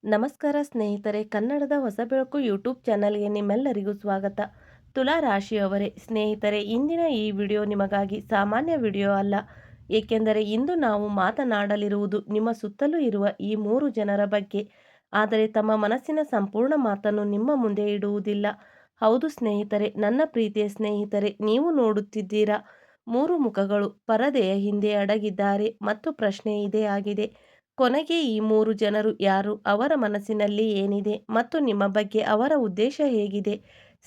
ನಮಸ್ಕಾರ ಸ್ನೇಹಿತರೆ, ಕನ್ನಡದ ಹೊಸ ಬೆಳಕು ಯೂಟ್ಯೂಬ್ ಚಾನಲ್ಗೆ ನಿಮ್ಮೆಲ್ಲರಿಗೂ ಸ್ವಾಗತ. ತುಲಾ ರಾಶಿಯವರೇ ಸ್ನೇಹಿತರೆ, ಇಂದಿನ ಈ ವಿಡಿಯೋ ನಿಮಗಾಗಿ ಸಾಮಾನ್ಯ ವಿಡಿಯೋ ಅಲ್ಲ. ಏಕೆಂದರೆ ಇಂದು ನಾವು ಮಾತನಾಡಲಿರುವುದು ನಿಮ್ಮ ಸುತ್ತಲೂ ಇರುವ ಈ 3 ಜನರ ಬಗ್ಗೆ. ಆದರೆ ತಮ್ಮ ಮನಸ್ಸಿನ ಸಂಪೂರ್ಣ ಮಾತನ್ನು ನಿಮ್ಮ ಮುಂದೆ ಇಡುವುದಿಲ್ಲ. ಹೌದು ಸ್ನೇಹಿತರೆ, ನನ್ನ ಪ್ರೀತಿಯ ಸ್ನೇಹಿತರೆ, ನೀವು ನೋಡುತ್ತಿದ್ದೀರಾ 3 ಮುಖಗಳು ಪರದೆಯ ಹಿಂದೆ ಅಡಗಿದ್ದಾರೆ ಮತ್ತು ಪ್ರಶ್ನೆ ಇದೇ ಆಗಿದೆ. ಕೊನೆಗೆ ಈ 3 ಜನರು ಯಾರು, ಅವರ ಮನಸ್ಸಿನಲ್ಲಿ ಏನಿದೆ ಮತ್ತು ನಿಮ್ಮ ಬಗ್ಗೆ ಅವರ ಉದ್ದೇಶ ಹೇಗಿದೆ?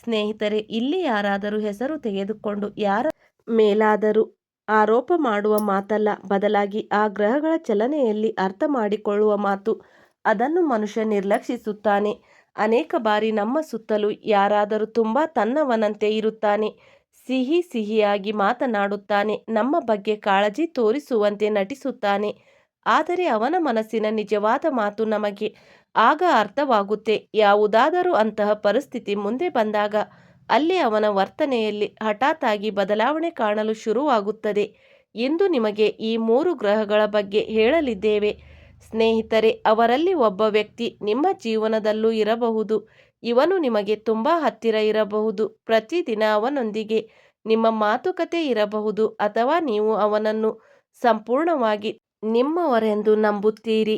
ಸ್ನೇಹಿತರೆ, ಇಲ್ಲಿ ಯಾರಾದರೂ ಹೆಸರು ತೆಗೆದುಕೊಂಡು ಯಾರ ಮೇಲಾದರೂ ಆರೋಪ ಮಾಡುವ ಮಾತಲ್ಲ, ಬದಲಾಗಿ ಆ ಗ್ರಹಗಳ ಚಲನೆಯಲ್ಲಿ ಅರ್ಥ ಮಾಡಿಕೊಳ್ಳುವ ಮಾತು. ಅದನ್ನು ಮನುಷ್ಯ ನಿರ್ಲಕ್ಷಿಸುತ್ತಾನೆ. ಅನೇಕ ಬಾರಿ ನಮ್ಮ ಸುತ್ತಲೂ ಯಾರಾದರೂ ತುಂಬಾ ತನ್ನವನಂತೆ ಇರುತ್ತಾನೆ. ಸಿಹಿಯಾಗಿ ಮಾತನಾಡುತ್ತಾನೆ, ನಮ್ಮ ಬಗ್ಗೆ ಕಾಳಜಿ ತೋರಿಸುವಂತೆ ನಟಿಸುತ್ತಾನೆ. ಆದರೆ ಅವನ ಮನಸ್ಸಿನ ನಿಜವಾದ ಮಾತು ನಮಗೆ ಆಗ ಅರ್ಥವಾಗುತ್ತೆ. ಯಾವುದಾದರೂ ಅಂತಹ ಪರಿಸ್ಥಿತಿ ಮುಂದೆ ಬಂದಾಗ ಅಲ್ಲಿ ಅವನ ವರ್ತನೆಯಲ್ಲಿ ಹಠಾತ್ತಾಗಿ ಬದಲಾವಣೆ ಕಾಣಲು ಶುರುವಾಗುತ್ತದೆ. ಇಂದು ನಿಮಗೆ ಈ 3 ಗ್ರಹಗಳ ಬಗ್ಗೆ ಹೇಳಲಿದ್ದೇವೆ ಸ್ನೇಹಿತರೆ. ಅವರಲ್ಲಿ ಒಬ್ಬ ವ್ಯಕ್ತಿ ನಿಮ್ಮ ಜೀವನದಲ್ಲೂ ಇರಬಹುದು. ಇವನು ನಿಮಗೆ ತುಂಬಾ ಹತ್ತಿರ ಇರಬಹುದು. ಪ್ರತಿದಿನ ಅವನೊಂದಿಗೆ ನಿಮ್ಮ ಮಾತುಕತೆ ಇರಬಹುದು, ಅಥವಾ ನೀವು ಅವನನ್ನು ಸಂಪೂರ್ಣವಾಗಿ ನಿಮ್ಮವರೆಂದು ನಂಬುತ್ತೀರಿ.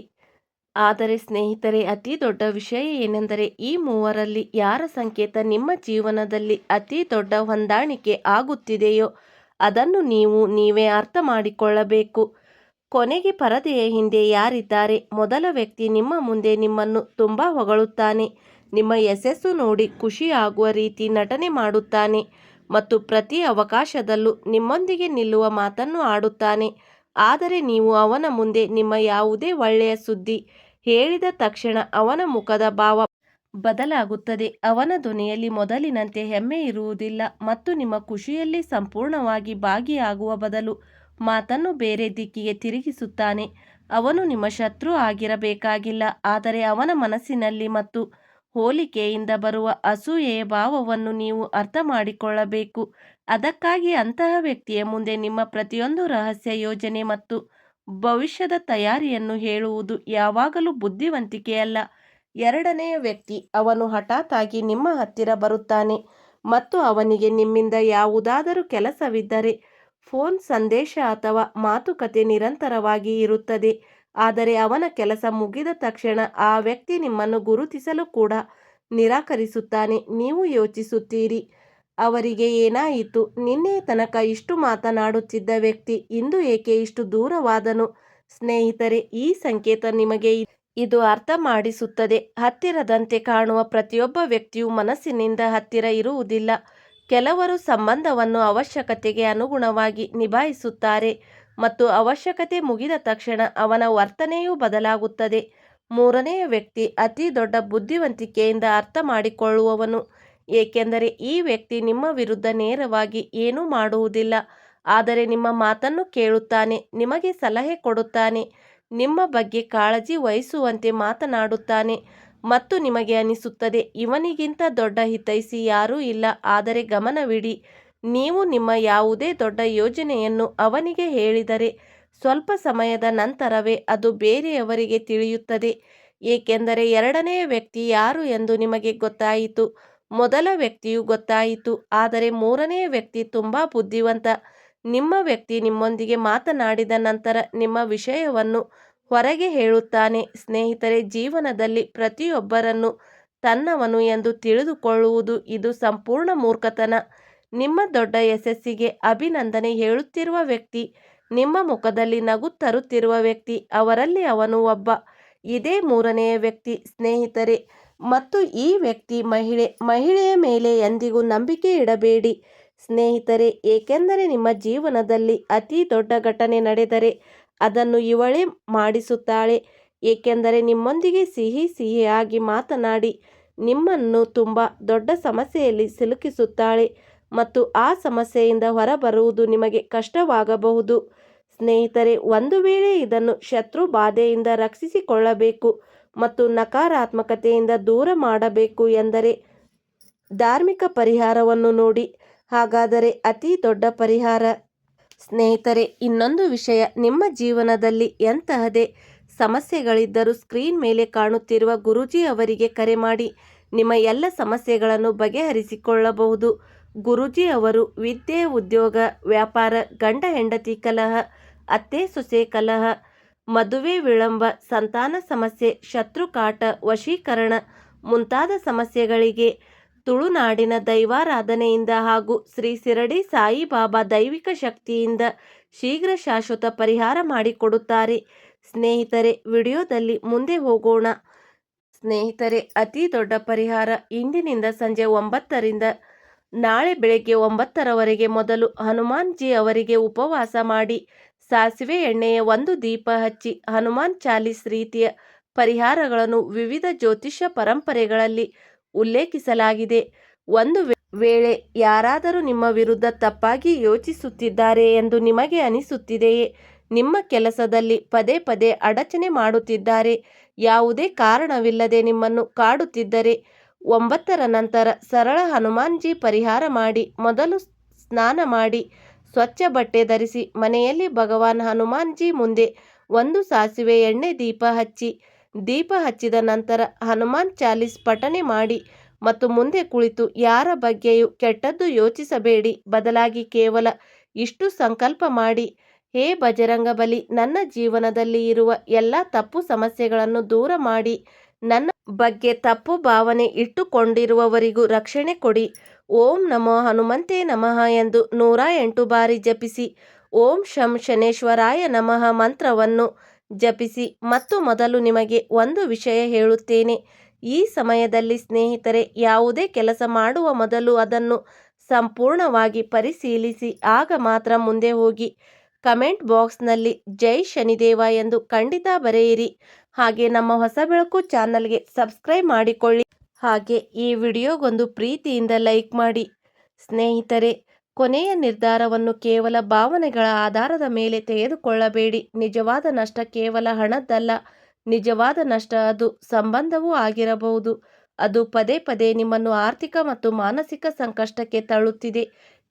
ಆದರೆ ಸ್ನೇಹಿತರೆ, ಅತಿ ದೊಡ್ಡ ವಿಷಯ ಏನೆಂದರೆ ಈ 3ರಲ್ಲಿ ಯಾರ ಸಂಕೇತ ನಿಮ್ಮ ಜೀವನದಲ್ಲಿ ಅತಿ ದೊಡ್ಡ ಹೊಂದಾಣಿಕೆ ಆಗುತ್ತಿದೆಯೋ ಅದನ್ನು ನೀವೇ ಅರ್ಥ ಮಾಡಿಕೊಳ್ಳಬೇಕು. ಕೊನೆಗೆ ಪರದೆಯ ಹಿಂದೆ ಯಾರಿದ್ದಾರೆ? ಮೊದಲ ವ್ಯಕ್ತಿ ನಿಮ್ಮ ಮುಂದೆ ನಿಮ್ಮನ್ನು ತುಂಬಾ ಹೊಗಳುತ್ತಾನೆ, ನಿಮ್ಮ ಯಶಸ್ಸು ನೋಡಿ ಖುಷಿ ಆಗುವ ರೀತಿ ನಟನೆ ಮಾಡುತ್ತಾನೆ ಮತ್ತು ಪ್ರತಿ ಅವಕಾಶದಲ್ಲೂ ನಿಮ್ಮೊಂದಿಗೆ ನಿಲ್ಲುವ ಮಾತನ್ನು ಆಡುತ್ತಾನೆ. ಆದರೆ ನೀವು ಅವನ ಮುಂದೆ ನಿಮ್ಮ ಯಾವುದೇ ಒಳ್ಳೆಯ ಸುದ್ದಿ ಹೇಳಿದ ತಕ್ಷಣ ಅವನ ಮುಖದ ಭಾವ ಬದಲಾಗುತ್ತದೆ. ಅವನ ಧ್ವನಿಯಲ್ಲಿ ಮೊದಲಿನಂತೆ ಹೆಮ್ಮೆ ಇರುವುದಿಲ್ಲ ಮತ್ತು ನಿಮ್ಮ ಖುಷಿಯಲ್ಲಿ ಸಂಪೂರ್ಣವಾಗಿ ಭಾಗಿಯಾಗುವ ಬದಲು ಮಾತನ್ನು ಬೇರೆ ದಿಕ್ಕಿಗೆ ತಿರುಗಿಸುತ್ತಾನೆ. ಅವನು ನಿಮ್ಮ ಶತ್ರು ಆಗಿರಬೇಕಾಗಿಲ್ಲ, ಆದರೆ ಅವನ ಮನಸ್ಸಿನಲ್ಲಿ ಮತ್ತು ಹೋಲಿಕೆಯಿಂದ ಬರುವ ಅಸೂಯೆಯ ಭಾವವನ್ನು ನೀವು ಅರ್ಥ ಮಾಡಿಕೊಳ್ಳಬೇಕು. ಅದಕ್ಕಾಗಿ ಅಂತಹ ವ್ಯಕ್ತಿಯ ಮುಂದೆ ನಿಮ್ಮ ಪ್ರತಿಯೊಂದು ರಹಸ್ಯ ಯೋಜನೆ ಮತ್ತು ಭವಿಷ್ಯದ ತಯಾರಿಯನ್ನು ಹೇಳುವುದು ಯಾವಾಗಲೂ ಬುದ್ಧಿವಂತಿಕೆಯಲ್ಲ. ಎರಡನೆಯ ವ್ಯಕ್ತಿ, ಅವನು ಹಠಾತ್ತಾಗಿ ನಿಮ್ಮ ಹತ್ತಿರ ಬರುತ್ತಾನೆ ಮತ್ತು ಅವನಿಗೆ ನಿಮ್ಮಿಂದ ಯಾವುದಾದರೂ ಕೆಲಸವಿದ್ದರೆ ಫೋನ್ ಸಂದೇಶ ಅಥವಾ ಮಾತುಕತೆ ನಿರಂತರವಾಗಿ ಇರುತ್ತದೆ. ಆದರೆ ಅವನ ಕೆಲಸ ಮುಗಿದ ತಕ್ಷಣ ಆ ವ್ಯಕ್ತಿ ನಿಮ್ಮನ್ನು ಗುರುತಿಸಲು ಕೂಡ ನಿರಾಕರಿಸುತ್ತಾನೆ. ನೀವು ಯೋಚಿಸುತ್ತೀರಿ, ಅವರಿಗೆ ಏನಾಯಿತು? ನಿನ್ನೆಯ ತನಕ ಇಷ್ಟು ಮಾತನಾಡುತ್ತಿದ್ದ ವ್ಯಕ್ತಿ ಇಂದು ಏಕೆ ಇಷ್ಟು ದೂರವಾದನು? ಸ್ನೇಹಿತರೆ, ಈ ಸಂಕೇತ ನಿಮಗೆ ಇದು ಅರ್ಥ ಮಾಡಿಸುತ್ತದೆ. ಹತ್ತಿರದಂತೆ ಕಾಣುವ ಪ್ರತಿಯೊಬ್ಬ ವ್ಯಕ್ತಿಯು ಮನಸ್ಸಿನಿಂದ ಹತ್ತಿರ ಇರುವುದಿಲ್ಲ. ಕೆಲವರು ಸಂಬಂಧವನ್ನು ಅವಶ್ಯಕತೆಗೆ ಅನುಗುಣವಾಗಿ ನಿಭಾಯಿಸುತ್ತಾರೆ ಮತ್ತು ಅವಶ್ಯಕತೆ ಮುಗಿದ ತಕ್ಷಣ ಅವನ ವರ್ತನೆಯೂ ಬದಲಾಗುತ್ತದೆ. ಮೂರನೆಯ ವ್ಯಕ್ತಿ ಅತಿ ದೊಡ್ಡ ಬುದ್ಧಿವಂತಿಕೆಯಿಂದ ಅರ್ಥ ಮಾಡಿಕೊಳ್ಳುವವನು, ಏಕೆಂದರೆ ಈ ವ್ಯಕ್ತಿ ನಿಮ್ಮ ವಿರುದ್ಧ ನೇರವಾಗಿ ಏನೂ ಮಾಡುವುದಿಲ್ಲ, ಆದರೆ ನಿಮ್ಮ ಮಾತನ್ನು ಕೇಳುತ್ತಾನೆ, ನಿಮಗೆ ಸಲಹೆ ಕೊಡುತ್ತಾನೆ, ನಿಮ್ಮ ಬಗ್ಗೆ ಕಾಳಜಿ ವಹಿಸುವಂತೆ ಮಾತನಾಡುತ್ತಾನೆ ಮತ್ತು ನಿಮಗೆ ಅನಿಸುತ್ತದೆ ಇವನಿಗಿಂತ ದೊಡ್ಡ ಹಿತೈಷಿ ಯಾರೂ ಇಲ್ಲ. ಆದರೆ ಗಮನವಿಡಿ, ನೀವು ನಿಮ್ಮ ಯಾವುದೇ ದೊಡ್ಡ ಯೋಜನೆಯನ್ನು ಅವನಿಗೆ ಹೇಳಿದರೆ ಸ್ವಲ್ಪ ಸಮಯದ ನಂತರವೇ ಅದು ಬೇರೆಯವರಿಗೆ ತಿಳಿಯುತ್ತದೆ, ಏಕೆಂದರೆ ಎರಡನೆಯ ವ್ಯಕ್ತಿ ಯಾರು ಎಂದು ನಿಮಗೆ ಗೊತ್ತಾಯಿತು. ಮೊದಲ ವ್ಯಕ್ತಿಯು ಗೊತ್ತಾಯಿತು, ಆದರೆ ಮೂರನೆಯ ವ್ಯಕ್ತಿ ತುಂಬಾ ಬುದ್ಧಿವಂತ. ನಿಮ್ಮ ವ್ಯಕ್ತಿ ನಿಮ್ಮೊಂದಿಗೆ ಮಾತನಾಡಿದ ನಂತರ ನಿಮ್ಮ ವಿಷಯವನ್ನು ಹೊರಗೆ ಹೇಳುತ್ತಾನೆ. ಸ್ನೇಹಿತರೆ, ಜೀವನದಲ್ಲಿ ಪ್ರತಿಯೊಬ್ಬರನ್ನು ತನ್ನವನು ಎಂದು ತಿಳಿದುಕೊಳ್ಳುವುದು ಇದು ಸಂಪೂರ್ಣ ಮೂರ್ಖತನ. ನಿಮ್ಮ ದೊಡ್ಡ ಯಶಸ್ಸಿಗೆ ಅಭಿನಂದನೆ ಹೇಳುತ್ತಿರುವ ವ್ಯಕ್ತಿ, ನಿಮ್ಮ ಮುಖದಲ್ಲಿ ನಗು ತರುತ್ತಿರುವ ವ್ಯಕ್ತಿ, ಅವರಲ್ಲಿ ಅವನು ಒಬ್ಬ. ಇದೇ ಮೂರನೆಯ ವ್ಯಕ್ತಿ ಸ್ನೇಹಿತರೆ, ಮತ್ತು ಈ ವ್ಯಕ್ತಿ ಮಹಿಳೆಯ ಮೇಲೆ ಎಂದಿಗೂ ನಂಬಿಕೆ ಇಡಬೇಡಿ ಸ್ನೇಹಿತರೆ, ಏಕೆಂದರೆ ನಿಮ್ಮ ಜೀವನದಲ್ಲಿ ಅತಿ ದೊಡ್ಡ ಘಟನೆ ನಡೆದರೆ ಅದನ್ನು ಇವಳೇ ಮಾಡಿಸುತ್ತಾಳೆ. ಏಕೆಂದರೆ ನಿಮ್ಮೊಂದಿಗೆ ಸಿಹಿಯಾಗಿ ಮಾತನಾಡಿ ನಿಮ್ಮನ್ನು ತುಂಬಾ ದೊಡ್ಡ ಸಮಸ್ಯೆಯಲ್ಲಿ ಸಿಲುಕಿಸುತ್ತಾಳೆ ಮತ್ತು ಆ ಸಮಸ್ಯೆಯಿಂದ ಹೊರಬರುವುದು ನಿಮಗೆ ಕಷ್ಟವಾಗಬಹುದು. ಸ್ನೇಹಿತರೆ, ಒಂದು ವೇಳೆ ಇದನ್ನು ಶತ್ರು ಬಾಧೆಯಿಂದ ರಕ್ಷಿಸಿಕೊಳ್ಳಬೇಕು ಮತ್ತು ನಕಾರಾತ್ಮಕತೆಯಿಂದ ದೂರ ಮಾಡಬೇಕು ಎಂದರೆ ಧಾರ್ಮಿಕ ಪರಿಹಾರವನ್ನು ನೋಡಿ. ಹಾಗಾದರೆ ಅತಿ ದೊಡ್ಡ ಪರಿಹಾರ ಸ್ನೇಹಿತರೆ, ಇನ್ನೊಂದು ವಿಷಯ, ನಿಮ್ಮ ಜೀವನದಲ್ಲಿ ಎಂತಹದೇ ಸಮಸ್ಯೆಗಳಿದ್ದರೂ ಸ್ಕ್ರೀನ್ ಮೇಲೆ ಕಾಣುತ್ತಿರುವ ಗುರೂಜಿ ಅವರಿಗೆ ಕರೆ ಮಾಡಿ ನಿಮ್ಮ ಎಲ್ಲ ಸಮಸ್ಯೆಗಳನ್ನು ಬಗೆಹರಿಸಿಕೊಳ್ಳಬಹುದು. ಗುರೂಜಿ ಅವರು ವಿದ್ಯೆ, ಉದ್ಯೋಗ, ವ್ಯಾಪಾರ, ಗಂಡ ಹೆಂಡತಿ ಕಲಹ, ಅತ್ತೆ ಸೊಸೆ ಕಲಹ, ಮದುವೆ ವಿಳಂಬ, ಸಂತಾನ ಸಮಸ್ಯೆ, ಶತ್ರುಕಾಟ, ವಶೀಕರಣ ಮುಂತಾದ ಸಮಸ್ಯೆಗಳಿಗೆ ತುಳುನಾಡಿನ ದೈವಾರಾಧನೆಯಿಂದ ಹಾಗೂ ಶ್ರೀ ಶಿರಡಿ ಸಾಯಿಬಾಬಾ ದೈವಿಕ ಶಕ್ತಿಯಿಂದ ಶೀಘ್ರ ಶಾಶ್ವತ ಪರಿಹಾರ ಮಾಡಿಕೊಡುತ್ತಾರೆ. ಸ್ನೇಹಿತರೆ, ವಿಡಿಯೋದಲ್ಲಿ ಮುಂದೆ ಹೋಗೋಣ. ಸ್ನೇಹಿತರೆ, ಅತಿ ದೊಡ್ಡ ಪರಿಹಾರ ಇಂದಿನಿಂದ ಸಂಜೆ 9ರಿಂದ ನಾಳೆ ಬೆಳಗ್ಗೆ 9ರವರೆಗೆ ಮೊದಲು ಹನುಮಾನ್ ಜಿ ಅವರಿಗೆ ಉಪವಾಸ ಮಾಡಿ ಸಾಸಿವೆ ಎಣ್ಣೆಯ ಒಂದು ದೀಪ ಹಚ್ಚಿ ಹನುಮಾನ್ ಚಾಲೀಸ್ ರೀತಿಯ ಪರಿಹಾರಗಳನ್ನು ವಿವಿಧ ಜ್ಯೋತಿಷ್ಯ ಪರಂಪರೆಗಳಲ್ಲಿ ಉಲ್ಲೇಖಿಸಲಾಗಿದೆ. ಒಂದು ವೇಳೆ ಯಾರಾದರೂ ನಿಮ್ಮ ವಿರುದ್ಧ ತಪ್ಪಾಗಿ ಯೋಚಿಸುತ್ತಿದ್ದಾರೆ ಎಂದು ನಿಮಗೆ ಅನಿಸುತ್ತಿದೆಯೇ? ನಿಮ್ಮ ಕೆಲಸದಲ್ಲಿ ಪದೇ ಪದೇ ಅಡಚಣೆ ಮಾಡುತ್ತಿದ್ದಾರೆ, ಯಾವುದೇ ಕಾರಣವಿಲ್ಲದೆ ನಿಮ್ಮನ್ನು ಕಾಡುತ್ತಿದ್ದರೆ 9ರ ನಂತರ ಸರಳ ಹನುಮಾನ್ ಜಿ ಪರಿಹಾರ ಮಾಡಿ. ಮೊದಲು ಸ್ನಾನ ಮಾಡಿ ಸ್ವಚ್ಛ ಬಟ್ಟೆ ಧರಿಸಿ ಮನೆಯಲ್ಲಿ ಭಗವಾನ್ ಹನುಮಾನ್ ಜಿ ಮುಂದೆ ಒಂದು ಸಾಸಿವೆ ಎಣ್ಣೆ ದೀಪ ಹಚ್ಚಿ. ದೀಪ ಹಚ್ಚಿದ ನಂತರ ಹನುಮಾನ್ ಚಾಲೀಸ್ ಪಠನೆ ಮಾಡಿ ಮತ್ತು ಮುಂದೆ ಕುಳಿತು ಯಾರ ಬಗ್ಗೆಯೂ ಕೆಟ್ಟದ್ದು ಯೋಚಿಸಬೇಡಿ. ಬದಲಾಗಿ ಕೇವಲ ಇಷ್ಟು ಸಂಕಲ್ಪ ಮಾಡಿ: ಹೇ ಬಜರಂಗಬಲಿ, ನನ್ನ ಜೀವನದಲ್ಲಿ ಇರುವ ಎಲ್ಲ ತಪ್ಪು ಸಮಸ್ಯೆಗಳನ್ನು ದೂರ ಮಾಡಿ ನನ್ನ ಬಗ್ಗೆ ತಪ್ಪು ಭಾವನೆ ಇಟ್ಟುಕೊಂಡಿರುವವರಿಗೂ ರಕ್ಷಣೆ ಕೊಡಿ. ಓಂ ನಮೋ ಹನುಮಂತೆ ನಮಃ ಎಂದು 108 ಬಾರಿ ಜಪಿಸಿ ಓಂ ಶಂ ಶನೇಶ್ವರಾಯ ನಮಃ ಮಂತ್ರವನ್ನು ಜಪಿಸಿ. ಮತ್ತು ಮೊದಲು ನಿಮಗೆ ಒಂದು ವಿಷಯ ಹೇಳುತ್ತೇನೆ. ಈ ಸಮಯದಲ್ಲಿ ಸ್ನೇಹಿತರೆ, ಯಾವುದೇ ಕೆಲಸ ಮಾಡುವ ಮೊದಲು ಅದನ್ನು ಸಂಪೂರ್ಣವಾಗಿ ಪರಿಶೀಲಿಸಿ ಆಗ ಮಾತ್ರ ಮುಂದೆ ಹೋಗಿ. ಕಮೆಂಟ್ ಬಾಕ್ಸ್ನಲ್ಲಿ ಜೈ ಶನಿದೇವ ಎಂದು ಖಂಡಿತ ಬರೆಯಿರಿ. ಹಾಗೆ ನಮ್ಮ ಹೊಸ ಬೆಳಕು ಚಾನಲ್ಗೆ ಸಬ್ಸ್ಕ್ರೈಬ್ ಮಾಡಿಕೊಳ್ಳಿ. ಹಾಗೆ ಈ ವಿಡಿಯೋಗೊಂದು ಪ್ರೀತಿಯಿಂದ ಲೈಕ್ ಮಾಡಿ. ಸ್ನೇಹಿತರೆ, ಕೊನೆಯ ನಿರ್ಧಾರವನ್ನು ಕೇವಲ ಭಾವನೆಗಳ ಆಧಾರದ ಮೇಲೆ ತೆಗೆದುಕೊಳ್ಳಬೇಡಿ. ನಿಜವಾದ ನಷ್ಟ ಕೇವಲ ಹಣದ್ದಲ್ಲ, ನಿಜವಾದ ನಷ್ಟ ಅದು ಸಂಬಂಧವೂ ಆಗಿರಬಹುದು. ಅದು ಪದೇ ಪದೇ ನಿಮ್ಮನ್ನು ಆರ್ಥಿಕ ಮತ್ತು ಮಾನಸಿಕ ಸಂಕಷ್ಟಕ್ಕೆ ತಳ್ಳುತ್ತಿದೆ.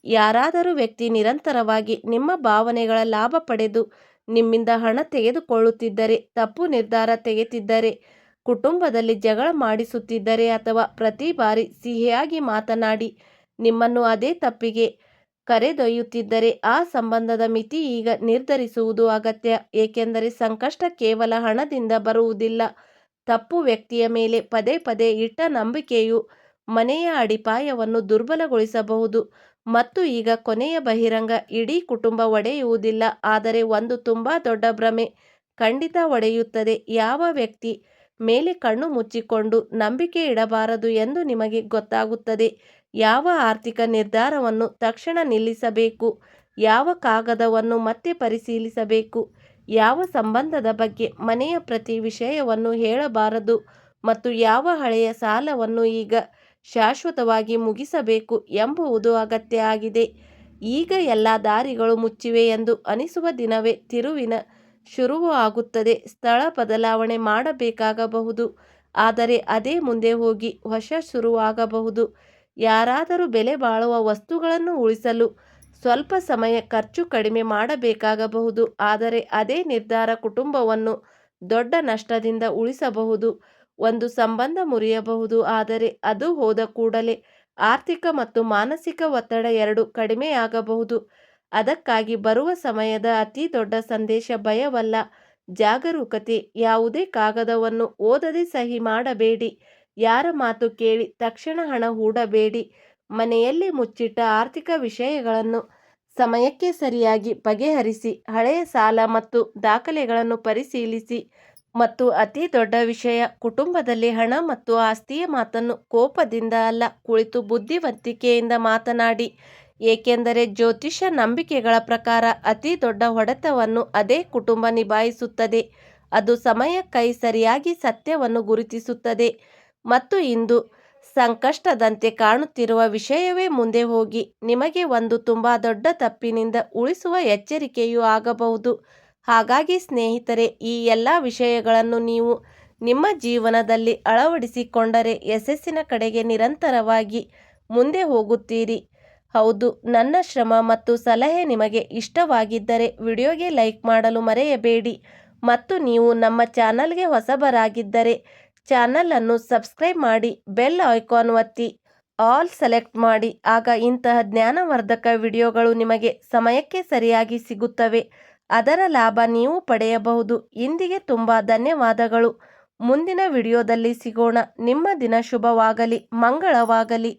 ಯಾರಾದರೂ ವ್ಯಕ್ತಿ ನಿರಂತರವಾಗಿ ನಿಮ್ಮ ಭಾವನೆಗಳ ಲಾಭ ಪಡೆದು ನಿಮ್ಮಿಂದ ಹಣ ತೆಗೆದುಕೊಳ್ಳುತ್ತಿದ್ದರೆ, ತಪ್ಪು ನಿರ್ಧಾರ ತೆಗೆತಿದ್ದರೆ, ಕುಟುಂಬದಲ್ಲಿ ಜಗಳ ಮಾಡಿಸುತ್ತಿದ್ದರೆ ಅಥವಾ ಪ್ರತಿ ಬಾರಿ ಸಿಹಿಯಾಗಿ ಮಾತನಾಡಿ ನಿಮ್ಮನ್ನು ಅದೇ ತಪ್ಪಿಗೆ ಕರೆದೊಯ್ಯುತ್ತಿದ್ದರೆ ಆ ಸಂಬಂಧದ ಮಿತಿ ಈಗ ನಿರ್ಧರಿಸುವುದು ಅಗತ್ಯ. ಏಕೆಂದರೆ ಸಂಕಷ್ಟ ಕೇವಲ ಹಣದಿಂದ ಬರುವುದಿಲ್ಲ. ತಪ್ಪು ವ್ಯಕ್ತಿಯ ಮೇಲೆ ಪದೇ ಪದೇ ಇಟ್ಟ ನಂಬಿಕೆಯು ಮನೆಯ ಅಡಿಪಾಯವನ್ನು ದುರ್ಬಲಗೊಳಿಸಬಹುದು. ಮತ್ತು ಈಗ ಕೊನೆಯ ಬಹಿರಂಗ: ಇಡೀ ಕುಟುಂಬ ಒಡೆಯುವುದಿಲ್ಲ, ಆದರೆ ಒಂದು ತುಂಬಾ ದೊಡ್ಡ ಭ್ರಮೆ ಖಂಡಿತ ಒಡೆಯುತ್ತದೆ. ಯಾವ ವ್ಯಕ್ತಿ ಮೇಲೆ ಕಣ್ಣು ಮುಚ್ಚಿಕೊಂಡು ನಂಬಿಕೆ ಇಡಬಾರದು ಎಂದು ನಿಮಗೆ ಗೊತ್ತಾಗುತ್ತದೆ. ಯಾವ ಆರ್ಥಿಕ ನಿರ್ಧಾರವನ್ನು ತಕ್ಷಣ ನಿಲ್ಲಿಸಬೇಕು, ಯಾವ ಕಾಗದವನ್ನು ಮತ್ತೆ ಪರಿಶೀಲಿಸಬೇಕು, ಯಾವ ಸಂಬಂಧದ ಬಗ್ಗೆ ಮನೆಯ ಪ್ರತಿ ವಿಷಯವನ್ನು ಹೇಳಬಾರದು ಮತ್ತು ಯಾವ ಹಳೆಯ ಸಾಲವನ್ನು ಈಗ ಶಾಶ್ವತವಾಗಿ ಮುಗಿಸಬೇಕು ಎಂಬುದು ಅಗತ್ಯ ಆಗಿದೆ. ಈಗ ಎಲ್ಲ ದಾರಿಗಳು ಮುಚ್ಚಿವೆ ಎಂದು ಅನಿಸುವ ದಿನವೇ ತಿರುವಿನ ಶುರುವು ಆಗುತ್ತದೆ. ಸ್ಥಳ ಬದಲಾವಣೆ ಮಾಡಬೇಕಾಗಬಹುದು, ಆದರೆ ಅದೇ ಮುಂದೆ ಹೋಗಿ ಹೊಸ ಶುರುವಾಗಬಹುದು. ಯಾರಾದರೂ ಬೆಲೆ ಬಾಳುವ ವಸ್ತುಗಳನ್ನು ಉಳಿಸಲು ಸ್ವಲ್ಪ ಸಮಯ ಖರ್ಚು ಕಡಿಮೆ ಮಾಡಬೇಕಾಗಬಹುದು, ಆದರೆ ಅದೇ ನಿರ್ಧಾರ ಕುಟುಂಬವನ್ನು ದೊಡ್ಡ ನಷ್ಟದಿಂದ ಉಳಿಸಬಹುದು. ಒಂದು ಸಂಬಂಧ ಮುರಿಯಬಹುದು, ಆದರೆ ಅದು ಹೋದ ಕೂಡಲೇ ಆರ್ಥಿಕ ಮತ್ತು ಮಾನಸಿಕ ಒತ್ತಡ ಎರಡೂ ಕಡಿಮೆಯಾಗಬಹುದು. ಅದಕ್ಕಾಗಿ ಬರುವ ಸಮಯದ ಅತಿ ದೊಡ್ಡ ಸಂದೇಶ ಭಯವಲ್ಲ, ಜಾಗರೂಕತೆ. ಯಾವುದೇ ಕಾಗದವನ್ನು ಓದದೆ ಸಹಿ ಮಾಡಬೇಡಿ. ಯಾರ ಮಾತು ಕೇಳಿ ತಕ್ಷಣ ಹಣ ಹೂಡಬೇಡಿ. ಮನೆಯಲ್ಲಿ ಮುಚ್ಚಿಟ್ಟ ಆರ್ಥಿಕ ವಿಷಯಗಳನ್ನು ಸಮಯಕ್ಕೆ ಸರಿಯಾಗಿ ಬಗೆಹರಿಸಿ. ಹಳೆಯ ಸಾಲ ಮತ್ತು ದಾಖಲೆಗಳನ್ನು ಪರಿಶೀಲಿಸಿ. ಮತ್ತು ಅತಿ ದೊಡ್ಡ ವಿಷಯ, ಕುಟುಂಬದಲ್ಲಿ ಹಣ ಮತ್ತು ಆಸ್ತಿಯ ಮಾತನ್ನು ಕೋಪದಿಂದ ಅಲ್ಲ, ಕುಳಿತು ಬುದ್ಧಿವಂತಿಕೆಯಿಂದ ಮಾತನಾಡಿ. ಏಕೆಂದರೆ ಜ್ಯೋತಿಷ್ಯ ನಂಬಿಕೆಗಳ ಪ್ರಕಾರ ಅತಿ ದೊಡ್ಡ ಹೊಡೆತವನ್ನು ಅದೇ ಕುಟುಂಬ ನಿಭಾಯಿಸುತ್ತದೆ. ಅದು ಸಮಯಕ್ಕೈ ಸರಿಯಾಗಿ ಸತ್ಯವನ್ನು ಗುರುತಿಸುತ್ತದೆ. ಮತ್ತು ಇಂದು ಸಂಕಷ್ಟದಂತೆ ಕಾಣುತ್ತಿರುವ ವಿಷಯವೇ ಮುಂದೆ ಹೋಗಿ ನಿಮಗೆ ಒಂದು ತುಂಬಾ ದೊಡ್ಡ ತಪ್ಪಿನಿಂದ ಉಳಿಸುವ ಎಚ್ಚರಿಕೆಯೂ ಆಗಬಹುದು. ಹಾಗಾಗಿ ಸ್ನೇಹಿತರೆ, ಈ ಎಲ್ಲ ವಿಷಯಗಳನ್ನು ನೀವು ನಿಮ್ಮ ಜೀವನದಲ್ಲಿ ಅಳವಡಿಸಿಕೊಂಡರೆ ಯಶಸ್ಸಿನ ಕಡೆಗೆ ನಿರಂತರವಾಗಿ ಮುಂದೆ ಹೋಗುತ್ತೀರಿ. ಹೌದು, ನನ್ನ ಶ್ರಮ ಮತ್ತು ಸಲಹೆ ನಿಮಗೆ ಇಷ್ಟವಾಗಿದ್ದರೆ ವಿಡಿಯೋಗೆ ಲೈಕ್ ಮಾಡಲು ಮರೆಯಬೇಡಿ ಮತ್ತು ನೀವು ನಮ್ಮ ಚಾನಲ್ಗೆ ಹೊಸಬರಾಗಿದ್ದರೆ ಚಾನಲನ್ನು ಸಬ್ಸ್ಕ್ರೈಬ್ ಮಾಡಿ, ಬೆಲ್ ಐಕಾನ್ ಒತ್ತಿ ಆಲ್ ಸೆಲೆಕ್ಟ್ ಮಾಡಿ. ಆಗ ಇಂತಹ ಜ್ಞಾನವರ್ಧಕ ವಿಡಿಯೋಗಳು ನಿಮಗೆ ಸಮಯಕ್ಕೆ ಸರಿಯಾಗಿ ಸಿಗುತ್ತವೆ. ಅದರ ಲಾಭ ನೀವು ಪಡೆಯಬಹುದು. ಇಂದಿಗೆ ತುಂಬ ಧನ್ಯವಾದಗಳು. ಮುಂದಿನ ವಿಡಿಯೋದಲ್ಲಿ ಸಿಗೋಣ. ನಿಮ್ಮ ದಿನ ಶುಭವಾಗಲಿ, ಮಂಗಳವಾಗಲಿ.